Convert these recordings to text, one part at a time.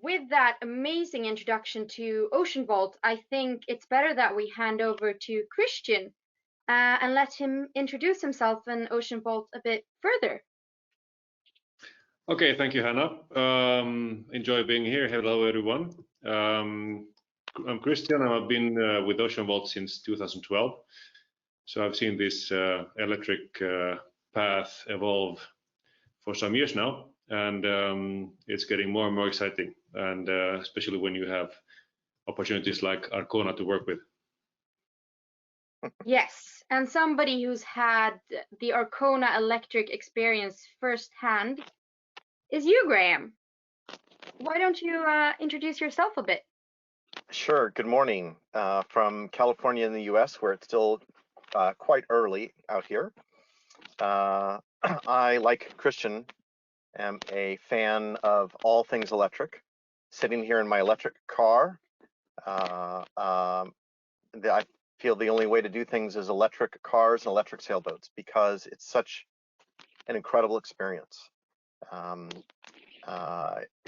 with that amazing introduction to Oceanvolt, I think it's better that we hand over to Christian and let him introduce himself and Oceanvolt a bit further. Okay, thank you, Hannah. Enjoy being here. Hello, everyone. I'm Christian, and I've been with Oceanvolt since 2012. So I've seen this electric path evolve for some years now, and it's getting more and more exciting, and especially when you have opportunities like Arcona to work with. Yes, and somebody who's had the Arcona electric experience firsthand is you, Graham. Why don't you introduce yourself a bit? Sure. Good morning from California in the US, where it's still quite early out here. I, like Christian, am a fan of all things electric. Sitting here in my electric car, I feel the only way to do things is electric cars and electric sailboats because it's such an incredible experience.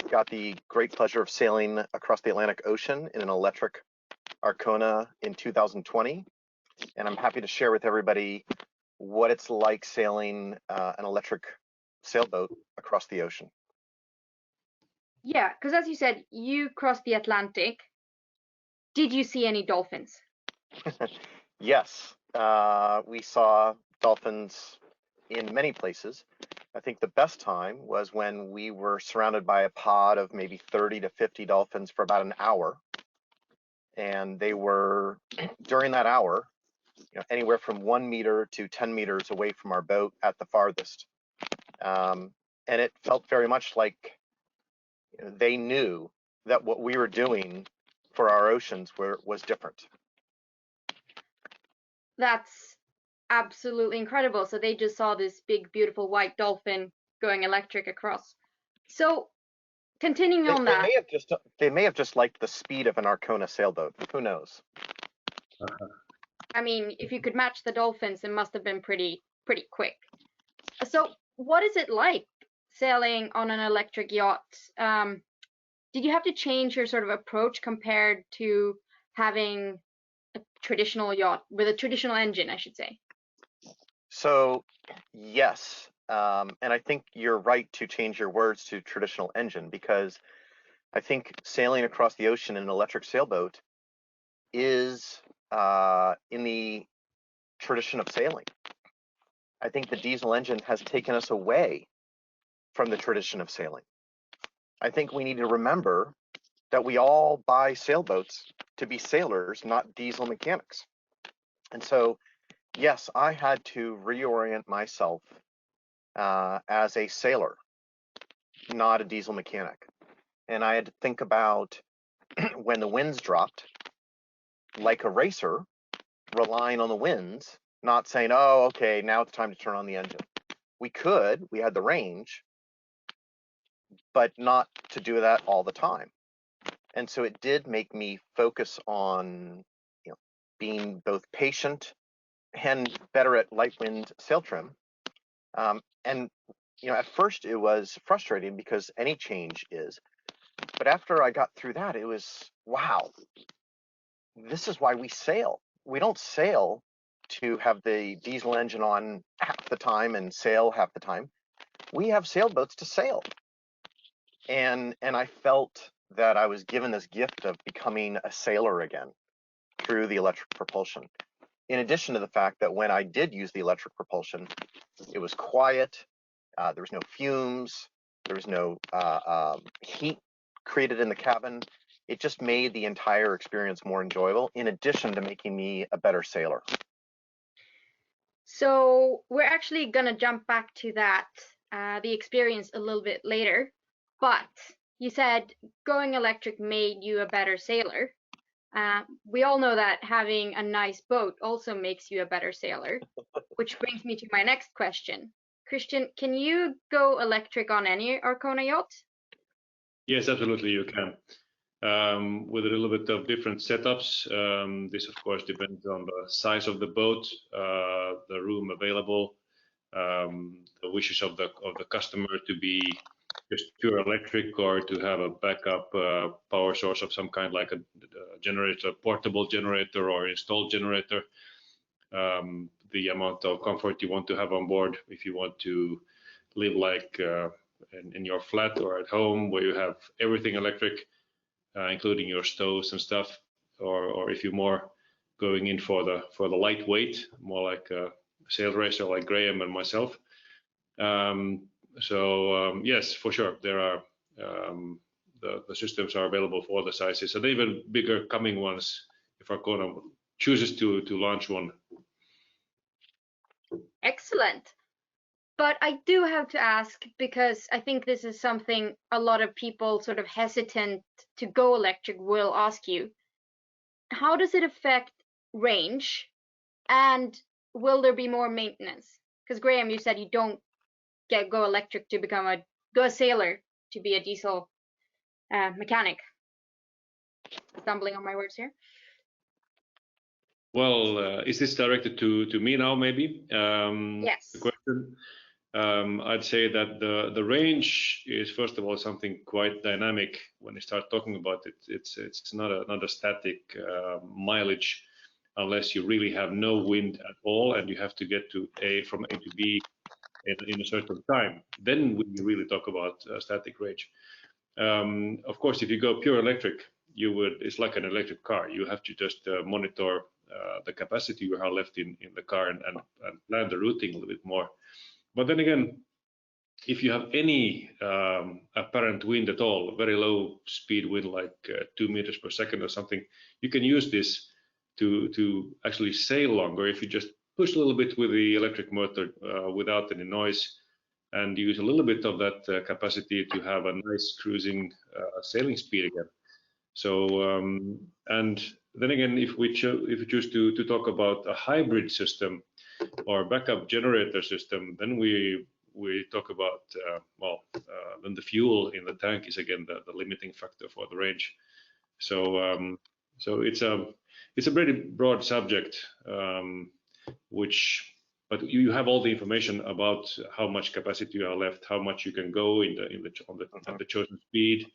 Got the great pleasure of sailing across the Atlantic Ocean in an electric Arcona in 2020, and I'm happy to share with everybody what it's like sailing an electric sailboat across the ocean. Yeah, because as you said, you crossed the Atlantic. Did you see any dolphins? Yes, we saw dolphins in many places. I think the best time was when we were surrounded by a pod of maybe 30 to 50 dolphins for about an hour. And they were, during that hour, anywhere from 1 meter to 10 meters away from our boat at the farthest. And it felt very much like they knew that what we were doing for our oceans was different. That's absolutely incredible. So they just saw this big, beautiful white dolphin going electric across. So continuing on that. They may have just liked the speed of an Arcona sailboat. Who knows? I mean, if you could match the dolphins, it must have been pretty quick. So what is it like sailing on an electric yacht? Did you have to change your sort of approach compared to having a traditional yacht with a traditional engine, I should say? So yes, and I think you're right to change your words to traditional engine, because I think sailing across the ocean in an electric sailboat is in the tradition of sailing. I think the diesel engine has taken us away from the tradition of sailing. I think we need to remember that we all buy sailboats to be sailors, not diesel mechanics. And so, yes, I had to reorient myself as a sailor, not a diesel mechanic. And I had to think about when the winds dropped, like a racer, relying on the winds, not saying, oh, okay, now it's time to turn on the engine. We had the range, but not to do that all the time. And so it did make me focus on being both patient and better at light wind sail trim. And at first it was frustrating because any change is, but after I got through that, it was, wow, this is why we sail. We don't sail to have the diesel engine on half the time and sail half the time. We have sailboats to sail. And I felt that I was given this gift of becoming a sailor again through the electric propulsion. In addition to the fact that when I did use the electric propulsion, it was quiet, there was no fumes, there was no heat created in the cabin. It just made the entire experience more enjoyable, in addition to making me a better sailor. So we're actually going to jump back to that, the experience a little bit later. But you said going electric made you a better sailor. We all know that having a nice boat also makes you a better sailor, which brings me to my next question. Christian, can you go electric on any Arcona yacht? Yes, absolutely, you can. With a little bit of different setups. This, of course, depends on the size of the boat, the room available, the wishes of the customer to be just pure electric, or to have a backup power source of some kind, like a generator, portable generator or installed generator. The amount of comfort you want to have on board, if you want to live like in your flat or at home where you have everything electric, including your stoves and stuff, or if you're more going in for the lightweight, more like a sail racer like Graham and myself. Yes, for sure, there are the systems are available for all the sizes, and even bigger coming ones if Arcona chooses to launch one. Excellent. But I do have to ask, because I think this is something a lot of people sort of hesitant to go electric will ask you. How does it affect range, and will there be more maintenance? Because Graham, you said you don't go electric to become a sailor to be a diesel mechanic. Stumbling on my words here. Well, is this directed to me now, maybe? Yes. The question. I'd say that the range is, first of all, something quite dynamic. When you start talking about it, it's not a static mileage, unless you really have no wind at all and you have to get from A to B in a certain time. Then we really talk about static range. Of course, if you go pure electric, it's like an electric car. You have to just monitor the capacity you have left in the car and plan the routing a little bit more. But then again, if you have any apparent wind at all, very low speed wind, like 2 meters per second or something, you can use this to actually sail longer if you just push a little bit with the electric motor without any noise, and use a little bit of that capacity to have a nice cruising sailing speed again. So, and then again, if we choose to talk about a hybrid system or backup generator system, then we talk about then the fuel in the tank is again the limiting factor for the range. So so it's a pretty broad subject, but you have all the information about how much capacity you have left, how much you can go at the chosen speed.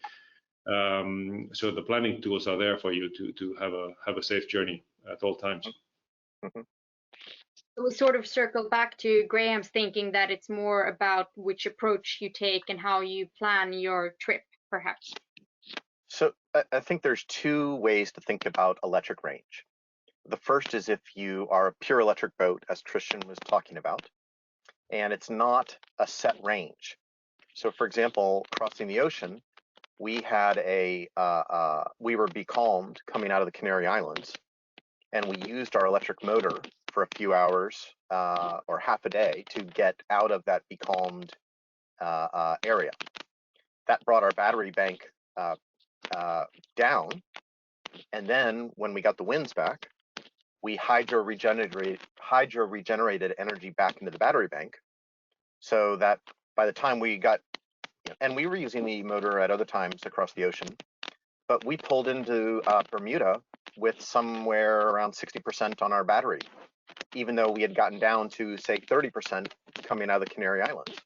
So the planning tools are there for you to have a safe journey at all times. We sort of circle back to Graham's thinking that it's more about which approach you take and how you plan your trip, perhaps. So I think there's two ways to think about electric range. The first is if you are a pure electric boat, as Christian was talking about, and it's not a set range. So for example, crossing the ocean, we had we were becalmed coming out of the Canary Islands, and we used our electric motor for a few hours or half a day to get out of that becalmed area. That brought our battery bank down, and then when we got the winds back, we hydro regenerated energy back into the battery bank, so that by the time we got, and we were using the motor at other times across the ocean, but we pulled into Bermuda with somewhere around 60% on our battery, even though we had gotten down to, say, 30% coming out of the Canary Islands.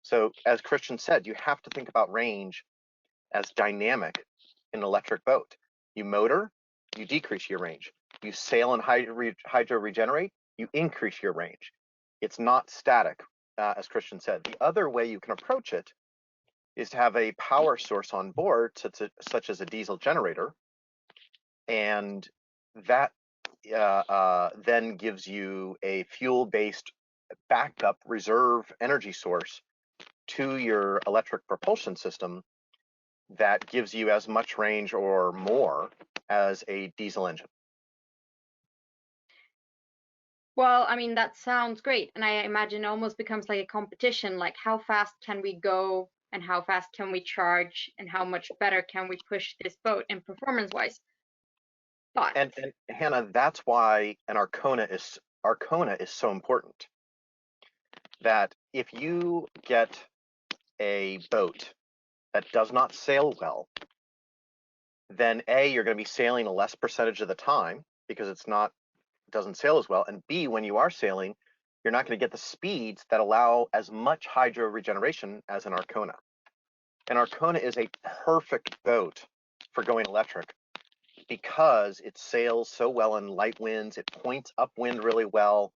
So as Christian said, you have to think about range as dynamic in an electric boat. You motor, you decrease your range. You sail and hydro regenerate, you increase your range. It's not static, as Christian said. The other way you can approach it is to have a power source on board, such as a diesel generator, and that then gives you a fuel-based backup reserve energy source to your electric propulsion system that gives you as much range or more as a diesel engine. Well, I mean, that sounds great. And I imagine it almost becomes like a competition, like how fast can we go and how fast can we charge and how much better can we push this boat in performance-wise. But and Hannah, that's why an Arcona is so important. That if you get a boat that does not sail well, then A, you're going to be sailing a less percentage of the time because it doesn't sail as well, and B, when you are sailing, you're not going to get the speeds that allow as much hydro regeneration as an Arcona. And Arcona is a perfect boat for going electric because it sails so well in light winds. It points upwind really well.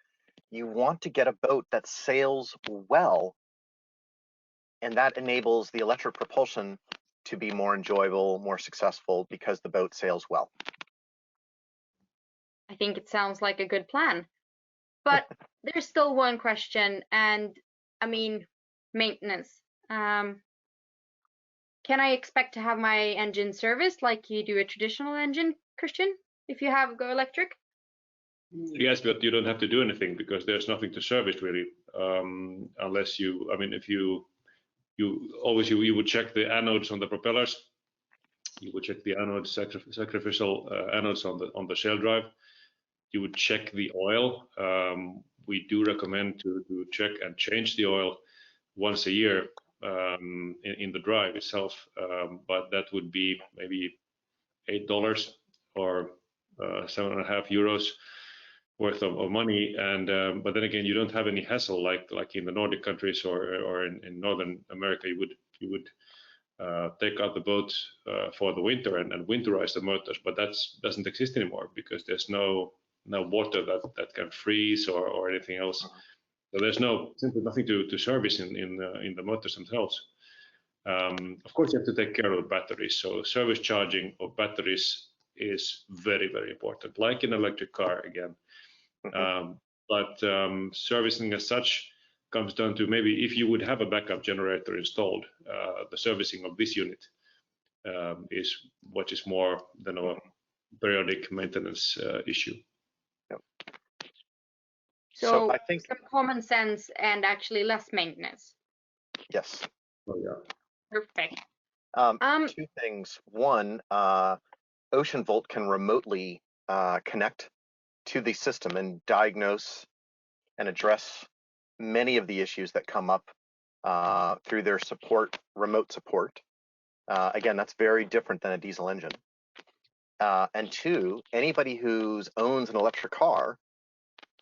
You want to get a boat that sails well, and that enables the electric propulsion to be more enjoyable, more successful because the boat sails well. I think it sounds like a good plan. But there's still one question, and I mean, maintenance. Can I expect to have my engine serviced like you do a traditional engine, Christian, if you go electric? Yes, but you don't have to do anything because there's nothing to service really, unless you. I mean, if you would check the anodes on the propellers. You would check the anodes, sacrificial anodes on the shell drive. You would check the oil. We do recommend to check and change the oil once a year in the drive itself, but that would be maybe $8 or €7.5 worth of money. And but then again, you don't have any hassle like in the Nordic countries or in Northern America. You would take out the boat for the winter and winterize the motors, but that doesn't exist anymore because there's no water that can freeze or anything else. So there's simply nothing to service in the motors themselves. Of course, you have to take care of the batteries. So service charging of batteries is very, very important, like in an electric car again. But servicing as such comes down to maybe if you would have a backup generator installed, the servicing of this unit is what is more than a periodic maintenance issue. Yep. So I think some common sense and actually less maintenance. yes. Oh, yeah. Perfect. Two things. One, Oceanvolt can remotely connect to the system and diagnose and address many of the issues that come up through their remote support. Again, that's very different than a diesel engine. And two, anybody who owns an electric car,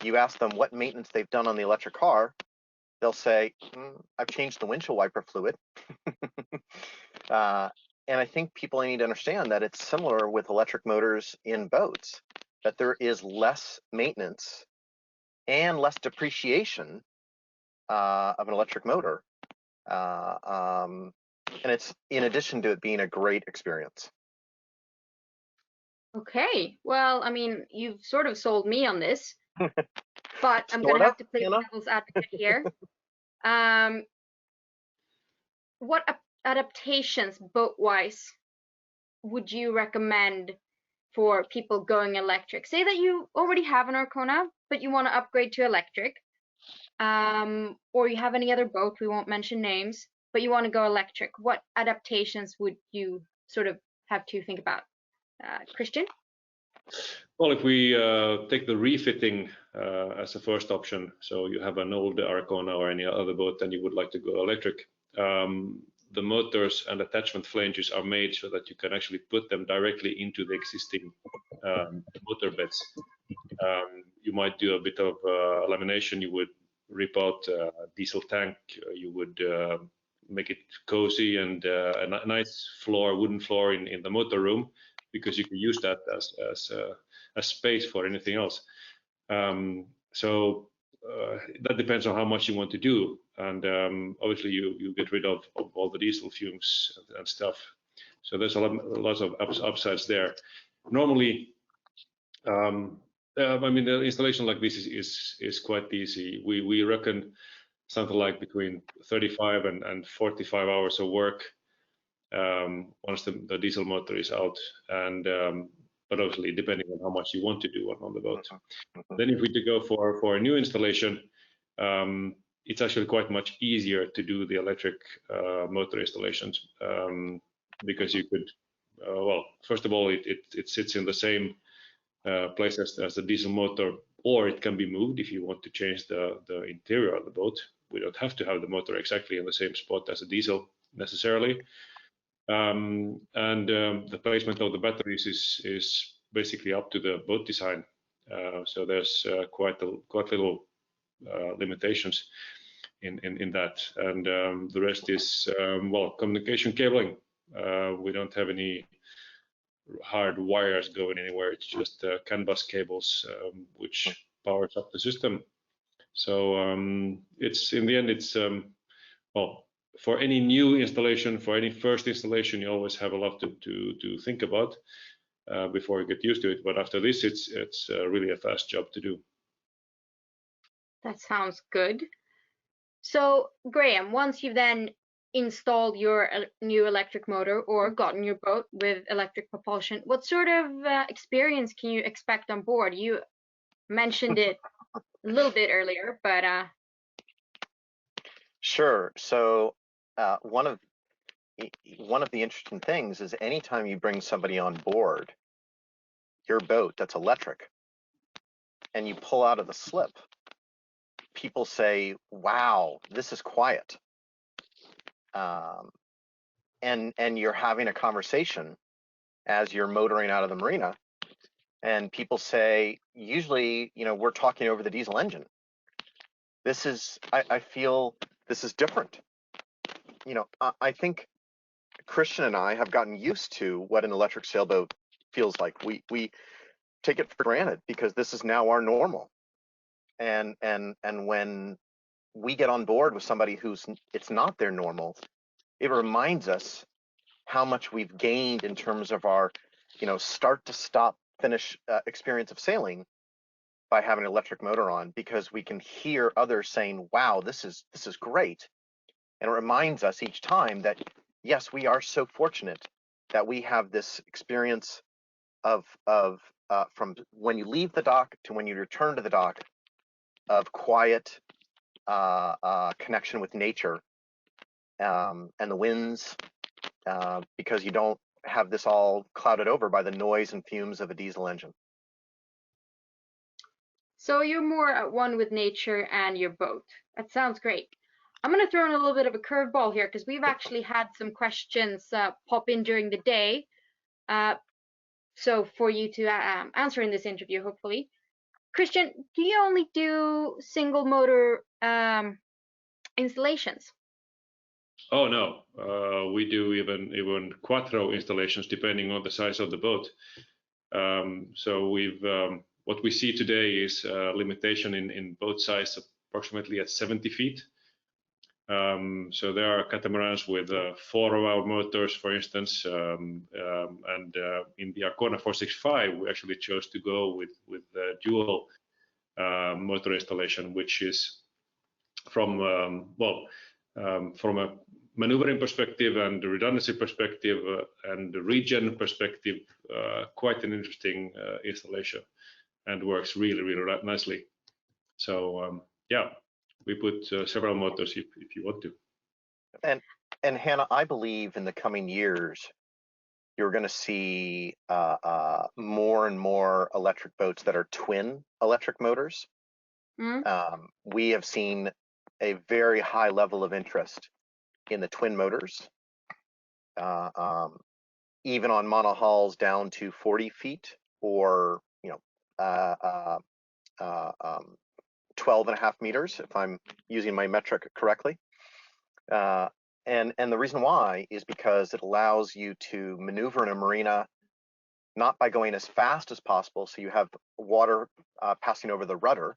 you ask them what maintenance they've done on the electric car, they'll say, I've changed the windshield wiper fluid. And I think people need to understand that it's similar with electric motors in boats, that there is less maintenance and less depreciation of an electric motor. And it's in addition to it being a great experience. Okay. Well, I mean, you've sort of sold me on this, but I'm going to have to play devil's advocate here. What adaptations boat-wise would you recommend for people going electric? Say that you already have an Arcona, but you want to upgrade to electric, or you have any other boat, we won't mention names, but you want to go electric. What adaptations would you sort of have to think about? Christian? Well, if we take the refitting as a first option, so you have an old Arcona or any other boat and you would like to go electric, the motors and attachment flanges are made so that you can actually put them directly into the existing motor beds. You might do a bit of lamination. You would rip out a diesel tank. You would make it cozy and a nice floor, wooden floor in the motor room, because you can use that as space for anything else. So that depends on how much you want to do, and obviously you get rid of all the diesel fumes and stuff. So there's lots of upsides there. Normally, I mean, the installation like this is quite easy. We reckon something like between 35 and 45 hours of work once the diesel motor is out, and but obviously depending on how much you want to do on the boat. Then if we go for a new installation, it's actually quite much easier to do the electric motor installations, because you could, well, first of all, it sits in the same place as the diesel motor, or it can be moved if you want to change the interior of the boat. We don't have to have the motor exactly in the same spot as a diesel necessarily. The placement of the batteries is basically up to the boat design. So there's quite little limitations. in that, and the rest is well, communication cabling. We don't have any hard wires going anywhere. It's just CAN bus cables which powers up the system. So it's in the end, it's well, for any new installation, for any first installation, you always have a lot to think about before you get used to it. But after this, it's really a fast job to do. That sounds good. So, Graham, once you've then installed your new electric motor or gotten your boat with electric propulsion, what sort of experience can you expect on board? You mentioned it a little bit earlier, but Sure. So one of the interesting things is anytime you bring somebody on board your boat that's electric and you pull out of the slip, people say, "Wow, this is quiet." And you're having a conversation as you're motoring out of the marina, and people say, usually, we're talking over the diesel engine. I feel this is different. I think Christian and I have gotten used to what an electric sailboat feels like. We take it for granted because this is now our normal. And when we get on board with somebody it's not their normal, it reminds us how much we've gained in terms of our, start to stop finish experience of sailing by having an electric motor on, because we can hear others saying, "Wow, this is great." And it reminds us each time that, yes, we are so fortunate that we have this experience of from when you leave the dock to when you return to the dock, of quiet connection with nature and the winds, because you don't have this all clouded over by the noise and fumes of a diesel engine. so you're more at one with nature and your boat. That sounds great. I'm going to throw in a little bit of a curveball here because we've actually had some questions pop in during the day. So for you to answer in this interview, hopefully. Christian, do you only do single motor installations? Oh no, we do even quattro installations depending on the size of the boat. So we've what we see today is a limitation in boat size approximately at 70 feet. So there are catamarans with 4 of our motors, for instance, and in the Arcona 465, we actually chose to go with dual motor installation, which is from from a maneuvering perspective and redundancy perspective and the regen perspective, quite an interesting installation, and works really nicely. So yeah, we put several motors if you want to. And Hannah, I believe in the coming years you're going to see more and more electric boats that are twin electric motors. We have seen a very high level of interest in the twin motors, even on monohulls down to 40 feet or 12.5 meters, if I'm using my metric correctly. And the reason why is because it allows you to maneuver in a marina not by going as fast as possible, so you have water passing over the rudder,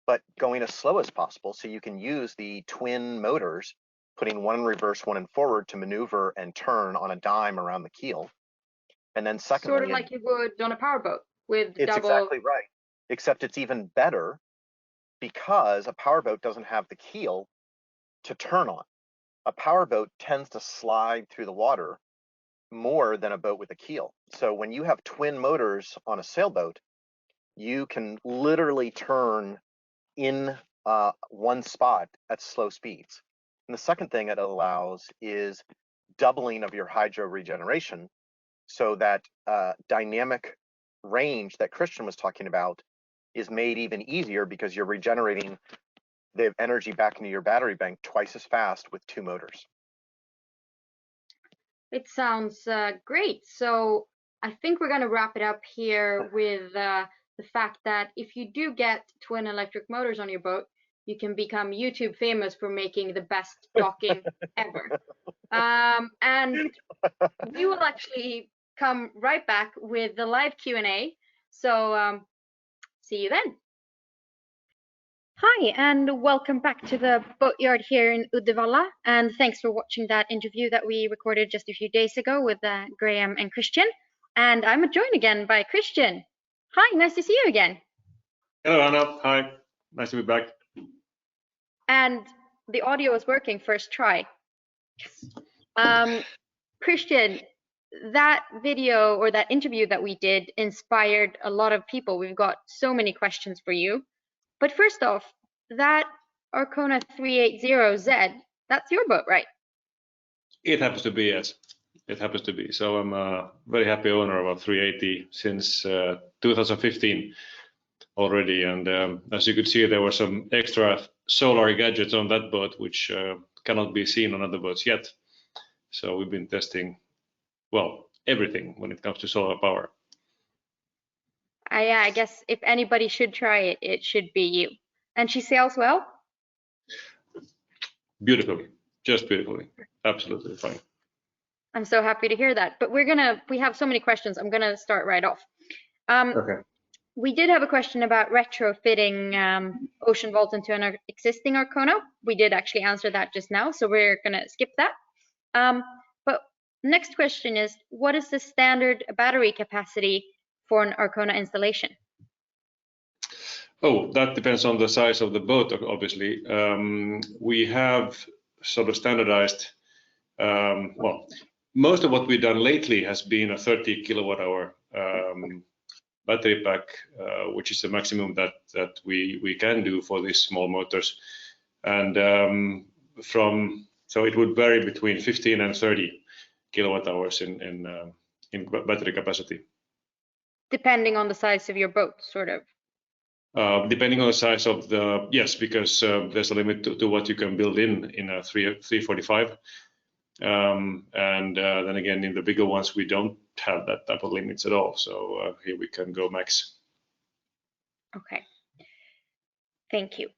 but going as slow as possible, so you can use the twin motors, putting one in reverse, one in forward, to maneuver and turn on a dime around the keel. And then secondly, sort of like you would on a powerboat with it's double. exactly right, except it's even better because a powerboat doesn't have the keel to turn on. A powerboat tends to slide through the water more than a boat with a keel. So when you have twin motors on a sailboat, you can literally turn in one spot at slow speeds. And the second thing it allows is doubling of your hydro regeneration, so that dynamic range that Christian was talking about is made even easier because you're regenerating the energy back into your battery bank twice as fast with 2 motors. It sounds great. So I think we're going to wrap it up here with the fact that if you do get twin electric motors on your boat, you can become YouTube famous for making the best docking ever. And we will actually come right back with the live Q&A. So see you then. Hi, and welcome back to the boatyard here in Uddevalla. And thanks for watching that interview that we recorded just a few days ago with Graham and Christian. And I'm joined again by Christian. Hi, nice to see you again. Hello, Anna. Hi. Nice to be back. And the audio is working first try. Christian, that video or that interview that we did inspired a lot of people. We've got so many questions for you. But first off, that Arcona 380Z, that's your boat, right? It happens to be, yes. It happens to be. So I'm a very happy owner of a 380 since 2015 already. And as you could see, there were some extra solar gadgets on that boat, which cannot be seen on other boats yet. So we've been testing, well, everything when it comes to solar power. Yeah, I guess if anybody should try it, it should be you. And she sails well? Beautifully, just beautifully, absolutely fine. I'm so happy to hear that. But we have so many questions. I'm gonna start right off. Okay. We did have a question about retrofitting Oceanvolt into an existing Arcona. We did actually answer that just now, so we're gonna skip that. But next question is, what is the standard battery capacity for an Arcona installation? Oh, that depends on the size of the boat, obviously. We have sort of standardized, well, most of what we've done lately has been a 30 kilowatt hour battery pack, which is the maximum that we can do for these small motors. And so it would vary between 15 and 30 kilowatt hours in battery capacity. Depending on the size of your boat, sort of. Depending on the size of the, yes, because there's a limit to what you can build in a 345. And then again, in the bigger ones, we don't have that type of limits at all. So here we can go max. Okay, thank you.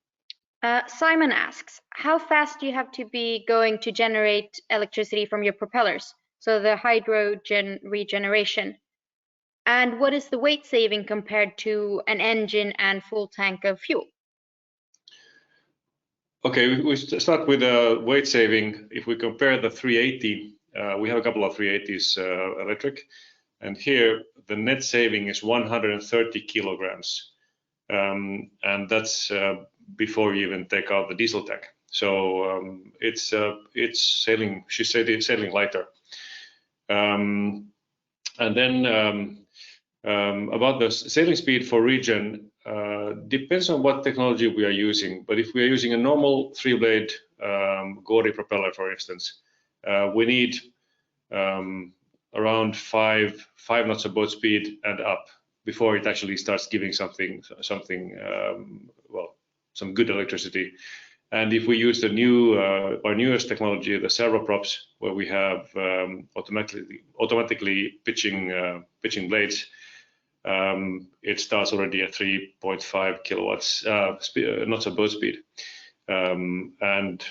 Simon asks, how fast do you have to be going to generate electricity from your propellers? So the hydrogen regeneration. And what is the weight saving compared to an engine and full tank of fuel? Okay, we start with weight saving. If we compare the 380, we have a couple of 380s electric, and here the net saving is 130 kilograms, and that's before you even take out the diesel tank. So it's sailing. She's sailing lighter. And then about the sailing speed for regen, depends on what technology we are using. But if we are using a normal 3-blade Gori propeller, for instance, we need around 5 knots of boat speed and up before it actually starts giving something well, some good electricity. And if we use the our newest technology, the servoprops, where we have automatically pitching blades, it starts already at 3.5 kilowatts knots of boat speed, and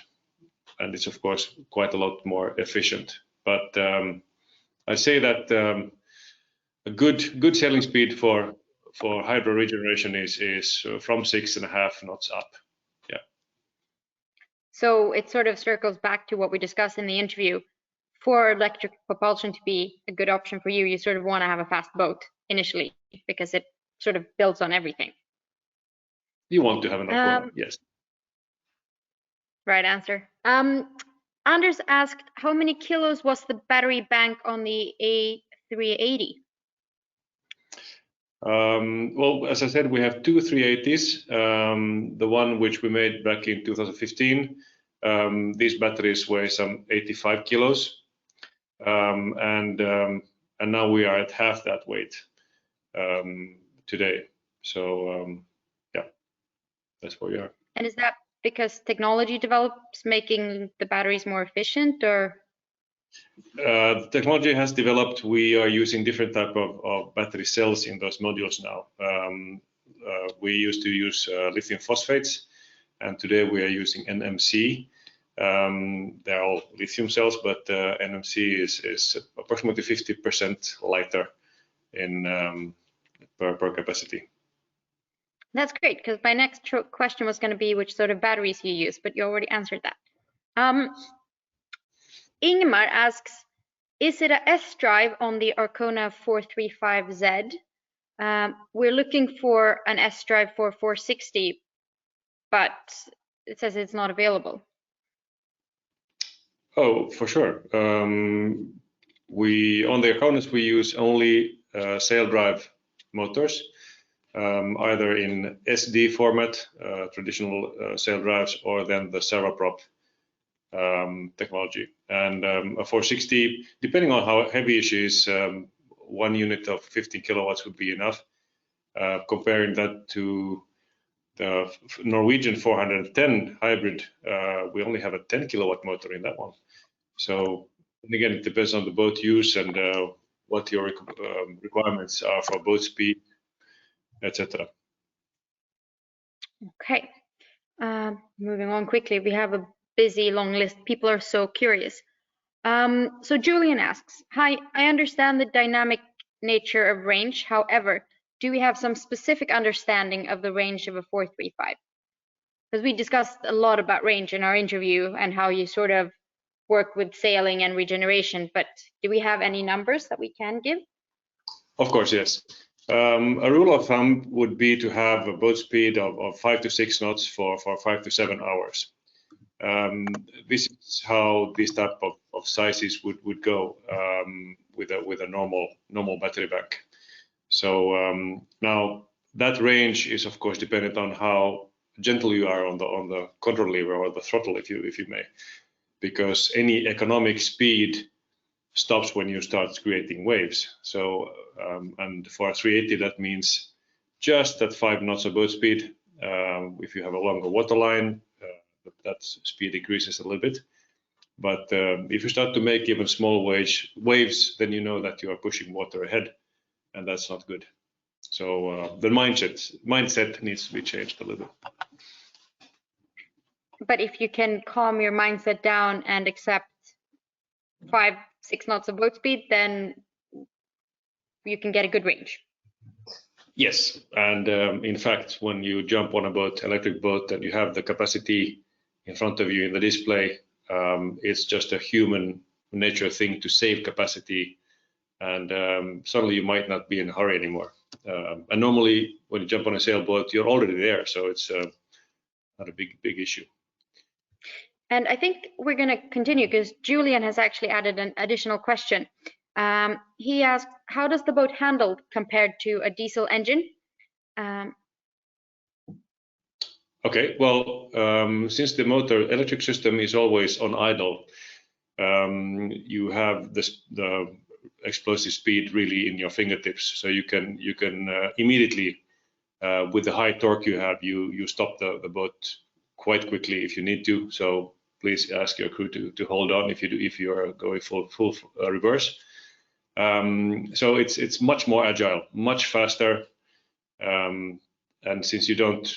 it's of course quite a lot more efficient. But I'd say that a good sailing speed for hydro regeneration is from 6.5 knots up. Yeah. So it sort of circles back to what we discussed in the interview. For electric propulsion to be a good option for you, you sort of want to have a fast boat initially because it sort of builds on everything. You want to have an Arcona, yes. Right answer. Anders asked, how many kilos was the battery bank on the A380? Well, as I said, we have two 380s. The one which we made back in 2015, these batteries weigh some 85 kilos. And now we are at half that weight today. So yeah, that's where we are. And is that because technology develops, making the batteries more efficient, or? The technology has developed. We are using different type of battery cells in those modules now. We used to use lithium phosphates, and today we are using NMC. They're all lithium cells, but NMC is approximately 50% lighter in per capacity. That's great, because my next question was going to be which sort of batteries you use, but you already answered that. Ingmar asks, is it a S-drive on the Arcona 435Z? We're looking for an S-drive for 460, but it says it's not available. Oh, for sure. On the Arconas we use only sail drive motors, either in SD format, traditional sail drives, or then the servoprop technology. And a 460, depending on how heavy she is, 1 unit of 15 kilowatts would be enough. Comparing that to the Norwegian 410 hybrid, we only have a 10 kilowatt motor in that one. So again, it depends on the boat use and what your requirements are for boat speed, etc. Okay, moving on quickly. We have a busy long list. People are so curious. So Julian asks, hi, I understand the dynamic nature of range. However, do we have some specific understanding of the range of a 435? Because we discussed a lot about range in our interview and how you sort of work with sailing and regeneration, but do we have any numbers that we can give? Of course, yes. A rule of thumb would be to have a boat speed of 5 to 6 knots for 5 to 7 hours. This is how this type of sizes would go with a normal battery bank. So now that range is of course dependent on how gentle you are on the control lever or the throttle, if you may, because any economic speed stops when you start creating waves. So and for a 380 that means just at 5 knots of boat speed. If you have a longer waterline, that speed decreases a little bit. But if you start to make even small waves, then you know that you are pushing water ahead, and that's not good. So the mindset needs to be changed a little bit. But if you can calm your mindset down and accept 5-6 knots of boat speed, then you can get a good range. Yes, and in fact, when you jump on a boat, electric boat, and you have the capacity in front of you in the display, it's just a human nature thing to save capacity, and suddenly you might not be in a hurry anymore. And normally, when you jump on a sailboat, you're already there, so it's not a big issue. And I think we're going to continue because Julian has actually added an additional question. He asked, how does the boat handle compared to a diesel engine? Okay, well, since the electric system is always on idle, you have the explosive speed really in your fingertips, so you can immedially, with the high torque you have, you stop the boat quite quickly if you need to. So please ask your crew to hold on if you are going full reverse. So it's much more agile, much faster, and since you don't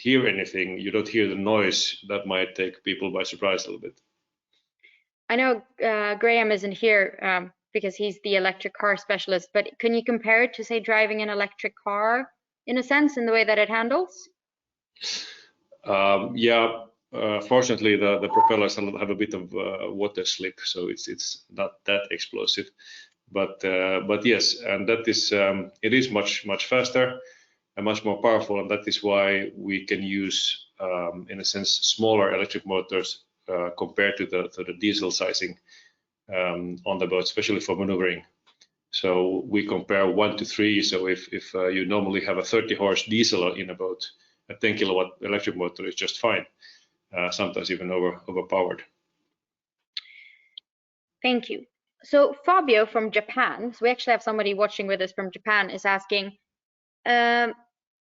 hear anything, you don't hear the noise, that might take people by surprise a little bit. I know Graham isn't here because he's the electric car specialist, but can you compare it to, say, driving an electric car in a sense, in the way that it handles? Yeah, fortunately the propellers have a bit of water slip, so it's not that explosive, but yes, and that is it is much faster and much more powerful, and that is why we can use in a sense smaller electric motors compared to the diesel sizing on the boat, especially for maneuvering. So we compare 1 to 3. So if you normally have a 30 horse diesel in a boat, a 10 kilowatt electric motor is just fine, sometimes even overpowered. Thank you. So Fabio from Japan, so we actually have somebody watching with us from Japan, is asking,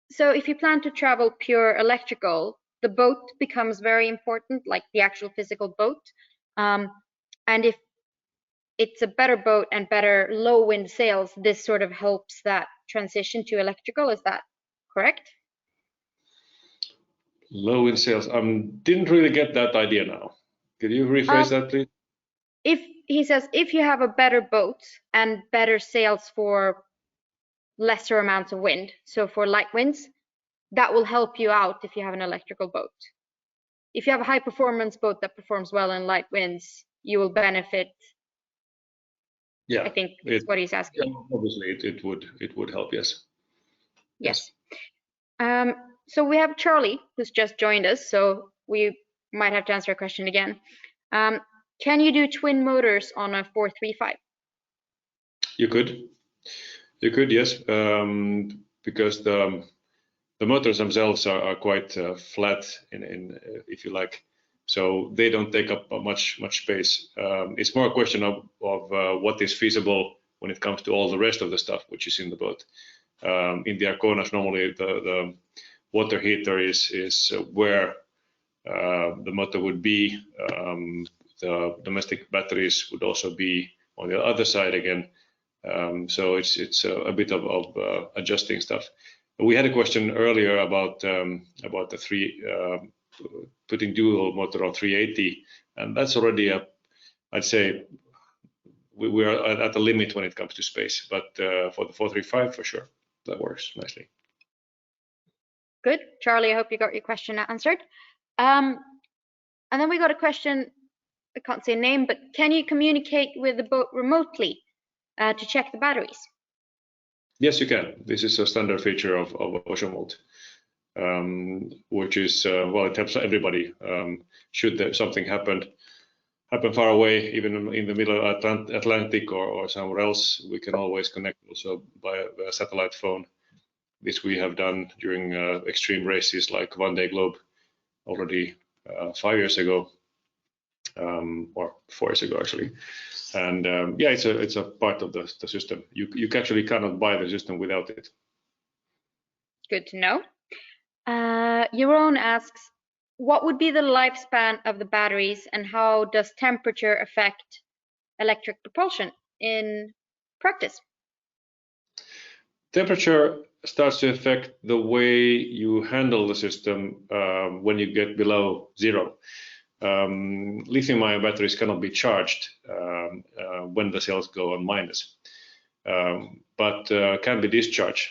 so if you plan to travel pure electrical, the boat becomes very important, like the actual physical boat. And if it's a better boat and better low wind sails, this sort of helps that transition to electrical. Is that correct? Low in sales. Didn't really get that idea now. Could you rephrase that, please? If he says if you have a better boat and better sails for lesser amounts of wind, so for light winds, that will help you out if you have an electrical boat. If you have a high performance boat that performs well in light winds, you will benefit. Yeah, I think it's what he's asking. Yeah, obviously, it would help. Yes. Yes. So we have Charlie, who's just joined us, so we might have to answer a question again. Can you do twin motors on a 435? You could, yes, because the motors themselves are quite flat, in if you like, so they don't take up much space. It's more a question of what is feasible when it comes to all the rest of the stuff which is in the boat. In the Arconas, normally the water heater is where the motor would be. The domestic batteries would also be on the other side again. So it's a bit of adjusting stuff. We had a question earlier about the putting dual motor on 380, and that's already I'd say we are at the limit when it comes to space. But for the 435, for sure, that works nicely. Good, Charlie. I hope you got your question answered. And then we got a question. I can't say name, but can you communicate with the boat remotely to check the batteries? Yes, you can. This is a standard feature of Oceanvolt, which is well, it helps everybody. Should something happen far away, even in the middle of Atlantic or somewhere else, we can always connect also by a satellite phone. This we have done during extreme races like One Day Globe already 5 years ago, or 4 years ago actually. And yeah, it's a part of the system. You actually cannot buy the system without it. Good to know. Jeroen asks, what would be the lifespan of the batteries and how does temperature affect electric propulsion in practice? Temperature starts to affect the way you handle the system when you get below zero. Lithium-ion batteries cannot be charged when the cells go on minus, but can be discharged.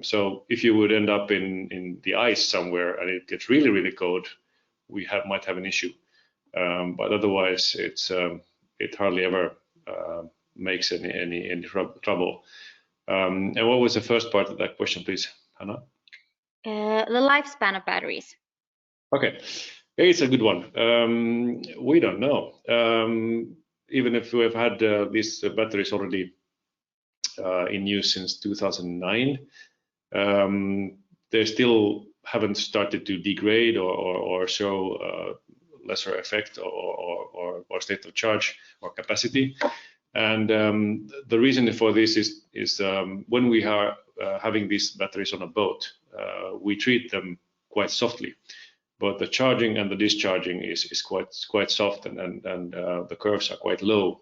So if you would end up in the ice somewhere and it gets really cold, we might have an issue. But otherwise, it hardly ever makes any trouble. And what was the first part of that question, please, Hannah? The lifespan of batteries. Okay, it's a good one. We don't know. Even if we have had these batteries already in use since 2009, they still haven't started to degrade or show lesser effect or state of charge or capacity. And the reason for this is when we are having these batteries on a boat, we treat them quite softly, but the charging and the discharging is quite soft, and the curves are quite low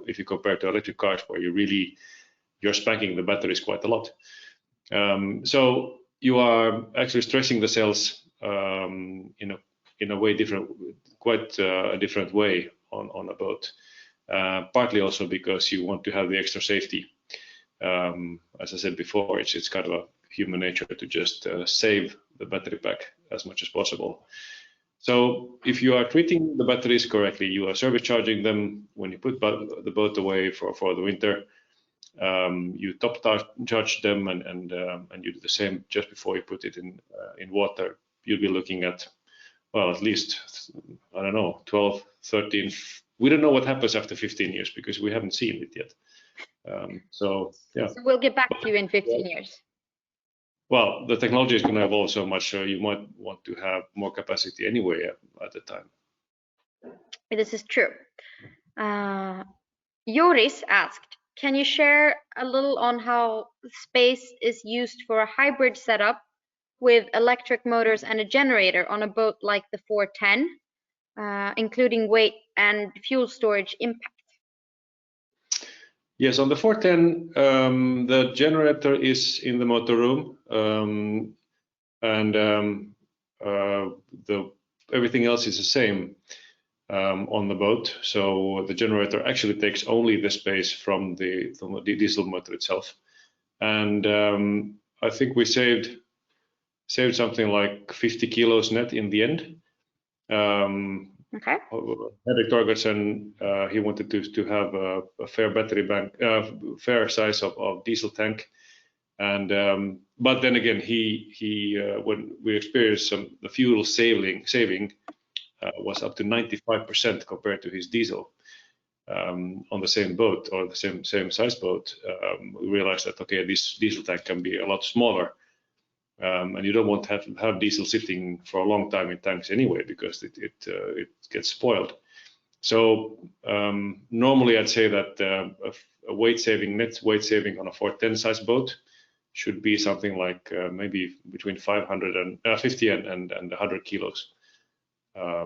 if you compare to electric cars, where you're spanking the batteries quite a lot. So you are actually stressing the cells in a way quite a different way on a boat. Partly also because you want to have the extra safety. As I said before, it's kind of a human nature to just save the battery pack as much as possible. So if you are treating the batteries correctly, you are service charging them when you put the boat away for the winter. You top charge them and you do the same just before you put it in water. You'll be looking at, well, at least, I don't know, 12, 13. We don't know what happens after 15 years because we haven't seen it yet. So yeah. So we'll get back to you in 15 years. Well, the technology is going to evolve so much, so you might want to have more capacity anyway at the time. This is true. Joris asked, can you share a little on how space is used for a hybrid setup with electric motors and a generator on a boat like the 410, including weight and fuel storage impact? Yes, on the 410, the generator is in the motor room, and everything else is the same on the boat. So the generator actually takes only the space from the diesel motor itself. And I think we saved something like 50 kilos net in the end. Okay. Henrik Torgersen, he wanted to have a fair battery bank, fair size of diesel tank, and but then again, he when we experienced the fuel saving was up to 95% compared to his diesel on the same boat or the same size boat. We realized that okay, this diesel tank can be a lot smaller. And you don't want to have diesel sitting for a long time in tanks anyway, because it gets spoiled. So normally I'd say that a net weight saving on a 410 size boat should be something like maybe between 50 and 100 kilos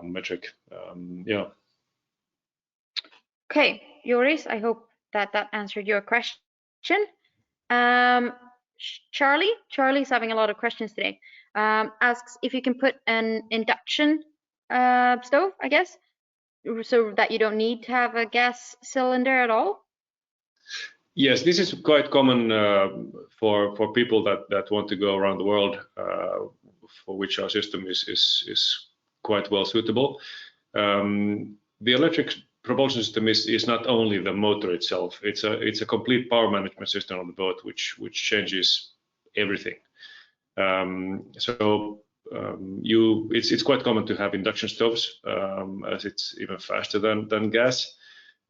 metric. Yeah. Okay, Joris, I hope that answered your question. Charlie's having a lot of questions today. Asks if you can put an induction stove, I guess, so that you don't need to have a gas cylinder at all. Yes, this is quite common for people that want to go around the world, for which our system is quite well suitable. The electric propulsion system is not only the motor itself; it's a complete power management system on the boat, which changes everything. It's quite common to have induction stoves, as it's even faster than gas.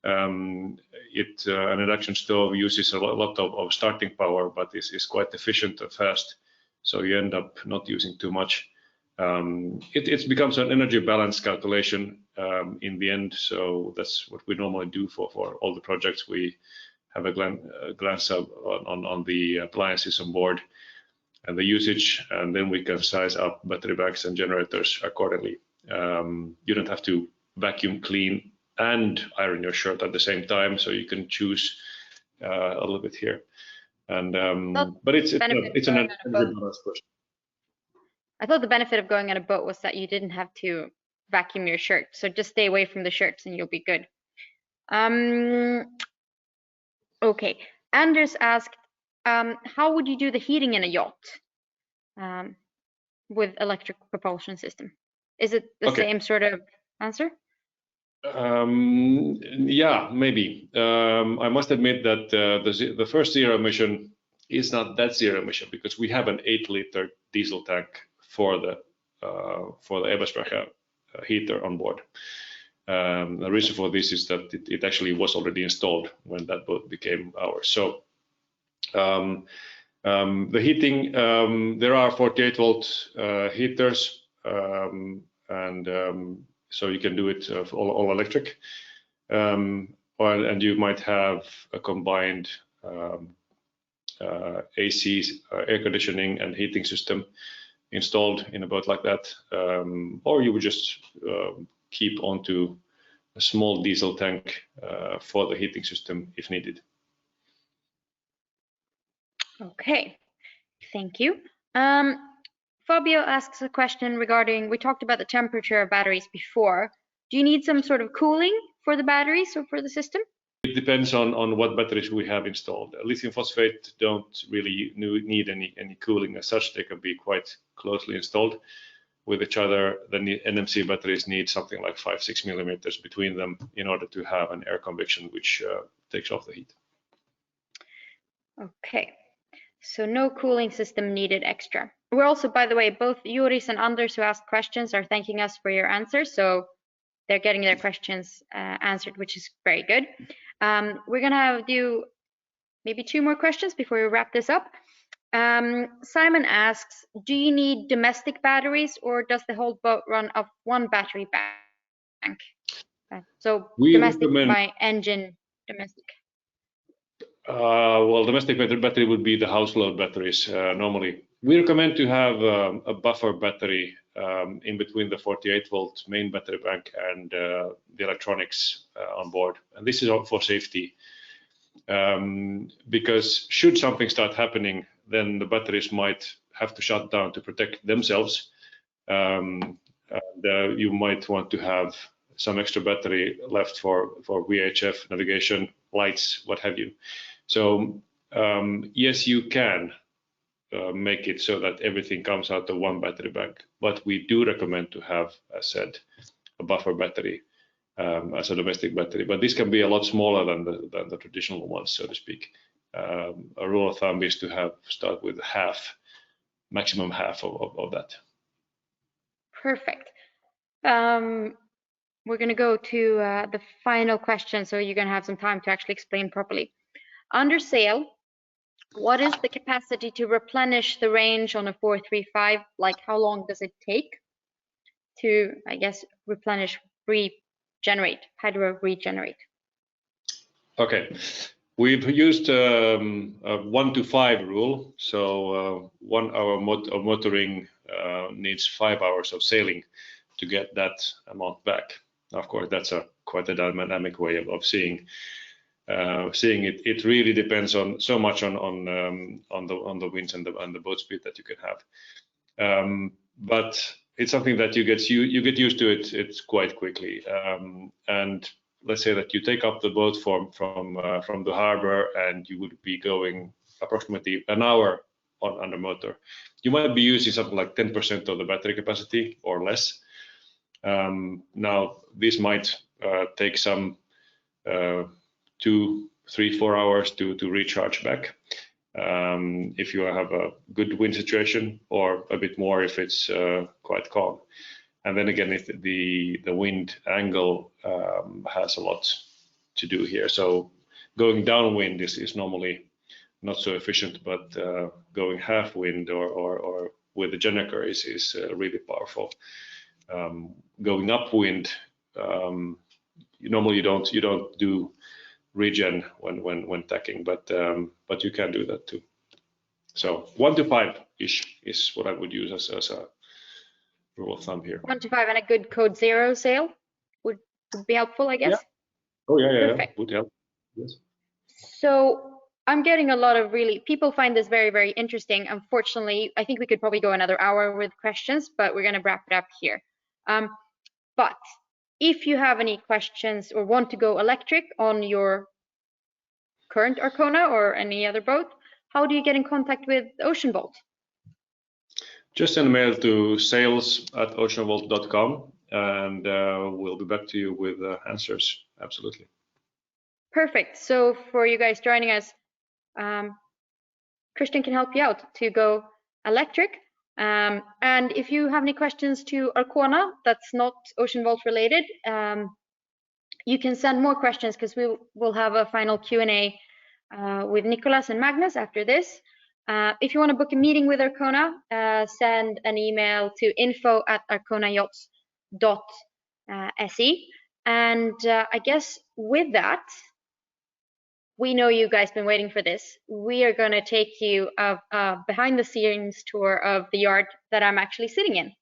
An induction stove uses a lot of starting power, but is quite efficient and fast, so you end up not using too much. It becomes an energy balance calculation in the end, so that's what we normally do for all the projects. We have a glance on the appliances on board and the usage, and then we can size up battery banks and generators accordingly. You don't have to vacuum clean and iron your shirt at the same time, so you can choose a little bit here. And but it's an energy balance question. I thought the benefit of going on a boat was that you didn't have to vacuum your shirt, so just stay away from the shirts and you'll be good. Okay, Anders asked, how would you do the heating in a yacht with electric propulsion system? Is it the same sort of answer? Yeah, maybe. I must admit that the first zero emission is not that zero emission, because we have an 8-liter diesel tank for the Ebersprecher heater on board. The reason for this is that it actually was already installed when that boat became ours. So the heating, there are 48-volt heaters, and so you can do it all electric, and you might have a combined AC, air conditioning and heating system installed in a boat like that, or you would just keep onto a small diesel tank for the heating system if needed. Okay, thank you. Fabio asks a question regarding, we talked about the temperature of batteries before. Do you need some sort of cooling for the batteries or for the system? It depends on what batteries we have installed. Lithium phosphate don't really need any cooling as such. They can be quite closely installed with each other. The NMC batteries need something like 5-6 millimeters between them in order to have an air convection which takes off the heat. Okay, so no cooling system needed extra. We're also, by the way, both Joris and Anders who asked questions are thanking us for your answers, so they're getting their questions answered, which is very good. We're gonna do maybe 2 more questions before we wrap this up. Simon asks, do you need domestic batteries, or does the whole boat run off one battery bank? So domestic by engine, domestic. Well, domestic battery would be the house load batteries normally. We recommend to have a buffer battery in between the 48-volt main battery bank and the electronics on board. And this is all for safety, because should something start happening, then the batteries might have to shut down to protect themselves. and you might want to have some extra battery left for VHF navigation, lights, what have you. So yes, you can make it so that everything comes out of one battery bank, but we do recommend to have, as said, a buffer battery as a domestic battery. But this can be a lot smaller than the traditional ones, so to speak. A rule of thumb is to start with maximum half of that. Perfect. We're going to go to the final question, so you're going to have some time to actually explain properly. Under sail, what is the capacity to replenish the range on a 435? Like, how long does it take to, I guess, replenish, hydro regenerate? Okay, we've used a 1 to 5 rule. So 1 hour of motoring needs 5 hours of sailing to get that amount back. Of course, that's quite a dynamic way of seeing it. It really depends on so much on the winds and the boat speed that you can have. But it's something that you get used to it quite quickly. And let's say that you take up the boat from the harbor and you would be going approximately an hour under motor. You might be using something like 10% of the battery capacity or less. Now this might take some 2, 3, 4 hours to recharge back if you have a good wind situation, or a bit more if it's quite calm. And then again, if the wind angle has a lot to do here. So going downwind is normally not so efficient, but going half wind or with the Jenneker is really powerful. Going upwind, normally you don't do regen when tacking, but you can do that too. So 1 to 5 ish is what I would use as a rule of thumb here. 1 to 5 and a good code 0 sail would be helpful, I guess. Yeah. Oh yeah, Perfect. Would help. Yes. So I'm getting a lot of people find this very, very interesting. Unfortunately, I think we could probably go another hour with questions, but we're going to wrap it up here. But if you have any questions or want to go electric on your current Arcona or any other boat, how do you get in contact with Oceanvolt? Just send a mail to sales@oceanvolt.com and we'll be back to you with answers. Absolutely. Perfect. So for you guys joining us, Christian can help you out to go electric. And if you have any questions to Arcona that's not Oceanvolt related, you can send more questions, because we'll have a final Q&A with Nicholas and Magnus after this. If you want to book a meeting with Arcona, send an email to info@arconayachts.se. And I guess with that, we know you guys been waiting for this. We are going to take you a behind the scenes tour of the yard that I'm actually sitting in.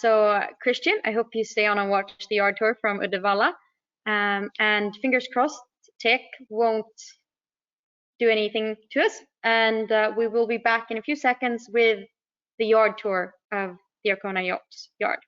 So Christian, I hope you stay on and watch the yard tour from Uddevalla. And fingers crossed, tech won't do anything to us. And we will be back in a few seconds with the yard tour of the Arcona Yachts yard.